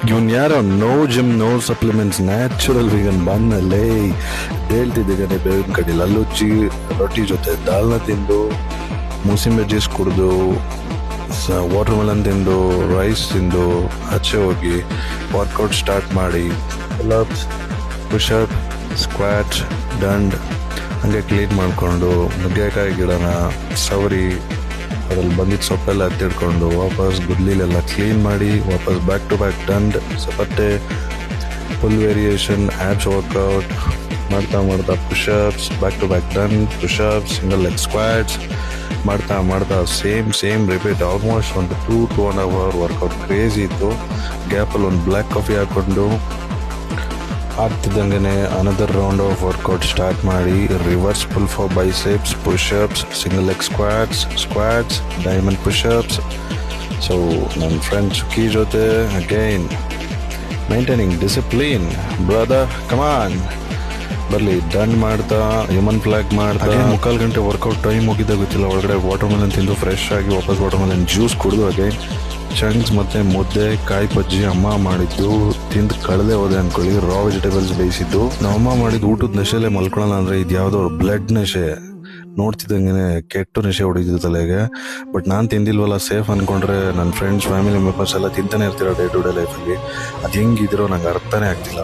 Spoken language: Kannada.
ಇವನ್ ಯಾರೋ no gym no supplements natural vegan ಬಂದಲ್ಲೇ ಹೇಳ್ತಿದ್ದೆ ಬೇವಿನ ಕಡಿಲಿ ಅಲ್ಲುಚ್ಚಿ ರೊಟ್ಟಿ ಜೊತೆ ದಾಲ್ನ ತಿಂದು ಮೂಸಿಂಬೆ ಜ್ಯೂಸ್ ಕುಡಿದು ವಾಟರ್ ಮೆಲನ್ ತಿಂದು ರೈಸ್ ತಿಂದು ಆಚೆ ಹೋಗಿ ವರ್ಕೌಟ್ ಸ್ಟಾರ್ಟ್ ಮಾಡಿ ಪುಲ್ಅಪ್ಸ್ ಪುಷಪ್ ಸ್ಕ್ವಾಟ್ ದಂಡ್ ಹಂಗೆ ಕ್ಲೀನ್ ಮಾಡಿಕೊಂಡು ನುಗ್ಗೆಕಾಯಿ ಗಿಡನ ಸವರಿ ಅದ್ರಲ್ಲಿ ಬಂದಿದ್ದ ಸೊಪ್ಪೆಲ್ಲ ಎತ್ತಿಡ್ಕೊಂಡು ವಾಪಸ್ ಗುದ್ಲಿಲೆಲ್ಲ ಕ್ಲೀನ್ ಮಾಡಿ ವಾಪಸ್ ಬ್ಯಾಕ್ ಟು ಬ್ಯಾಕ್ ದಂಡ್ ಸಪತ್ತೆ ಫುಲ್ ವೇರಿಯೇಷನ್ ಆ್ಯಬ್ಸ್ ವರ್ಕೌಟ್ ಮಾಡ್ತಾ ಪುಷಪ್ಸ್ ಬ್ಯಾಕ್ ಟು ಬ್ಯಾಕ್ ದಂಡ್ ಪುಷಪ್ಸ್ ಸಿಂಗಲ್ ಲೆಗ್ ಸ್ಕ್ವಾಟ್ಸ್ ಮಾಡ್ತಾ ಸೇಮ್ ರಿಪೀಟ್ ಆಲ್ಮೋಸ್ಟ್ ಒಂದು 2.5 ಅವರ್ ವರ್ಕೌಟ್ ಕ್ರೇಜಿ ಇತ್ತು. ಗ್ಯಾಪಲ್ಲಿ ಒಂದು ಬ್ಲ್ಯಾಕ್ ಕಾಫಿ ಹಾಕ್ಕೊಂಡು ಆಗ್ತಿದ್ದಂಗೆ another round of workout start ಮಾಡಿ reverse pull for biceps push ups single leg squats diamond push ups. So ನನ್ನ ಫ್ರೆಂಡ್ ಸುಖಿ ಜೊತೆ again maintaining discipline brother come on ಬರಲಿ ಡನ್ ಮಾಡ್ತಾ ಹ್ಯೂಮನ್ ಫ್ಲಾಗ್ ಮಾಡ್ತಾ 3/4 ಗಂಟೆ ವರ್ಕೌಟ್ ಟೈಮ್ ಹೋಗಿದ್ದ ಗೊತ್ತಿಲ್ಲ. ಒಳಗಡೆ ವಾಟರ್ ಮೆಲನ್ ತಿಂದು ಫ್ರೆಶ್ ಆಗಿ ವಾಪಸ್ ವಾಟರ್ ಮೆಲನ್ ಜ್ಯೂಸ್ ಕುಡಿದು ಅಗೈನ್ ಚಂಕ್ಸ್ ಮತ್ತು ಮುದ್ದೆ ಕಾಯಿ ಬಜ್ಜಿ ಅಮ್ಮ ಮಾಡಿದ್ದು ತಿಂದು ಕಳೆದೇ ಹೋದೆ ಅಂದ್ಕೊಳ್ಳಿ. ರಾ ವೆಜಿಟೇಬಲ್ಸ್ ಬೇಯಿಸಿದ್ದು ನಮ್ಮ ಅಮ್ಮ ಮಾಡಿದ್ದು ಊಟದ ನಶೆಲೆ ಮಲ್ಕೊಳ್ಳೋಣ ಅಂದರೆ ಇದು ಯಾವುದೋ ಬ್ಲಡ್ ನಶೆ ನೋಡ್ತಿದ್ದಂಗೆ ಕೆಟ್ಟು ನಶೆ ಹೊಡಿತಿದ್ದು ತಲೆಗೆ. ಬಟ್ ನಾನು ತಿಂದಿಲ್ವಲ್ಲ ಸೇಫ್ ಅಂದ್ಕೊಂಡ್ರೆ ನನ್ನ ಫ್ರೆಂಡ್ಸ್ ಫ್ಯಾಮಿಲಿ ಮೆಂಬರ್ಸ್ ಎಲ್ಲ ತಿಂತಾನೆ ಇರ್ತಿರೋ ಡೇ ಟು ಡೇ ಲೈಫಲ್ಲಿ ಅದು ಹೆಂಗಿದಿರೋ ನಂಗೆ ಅರ್ಥನೇ ಆಗ್ತಿಲ್ಲ.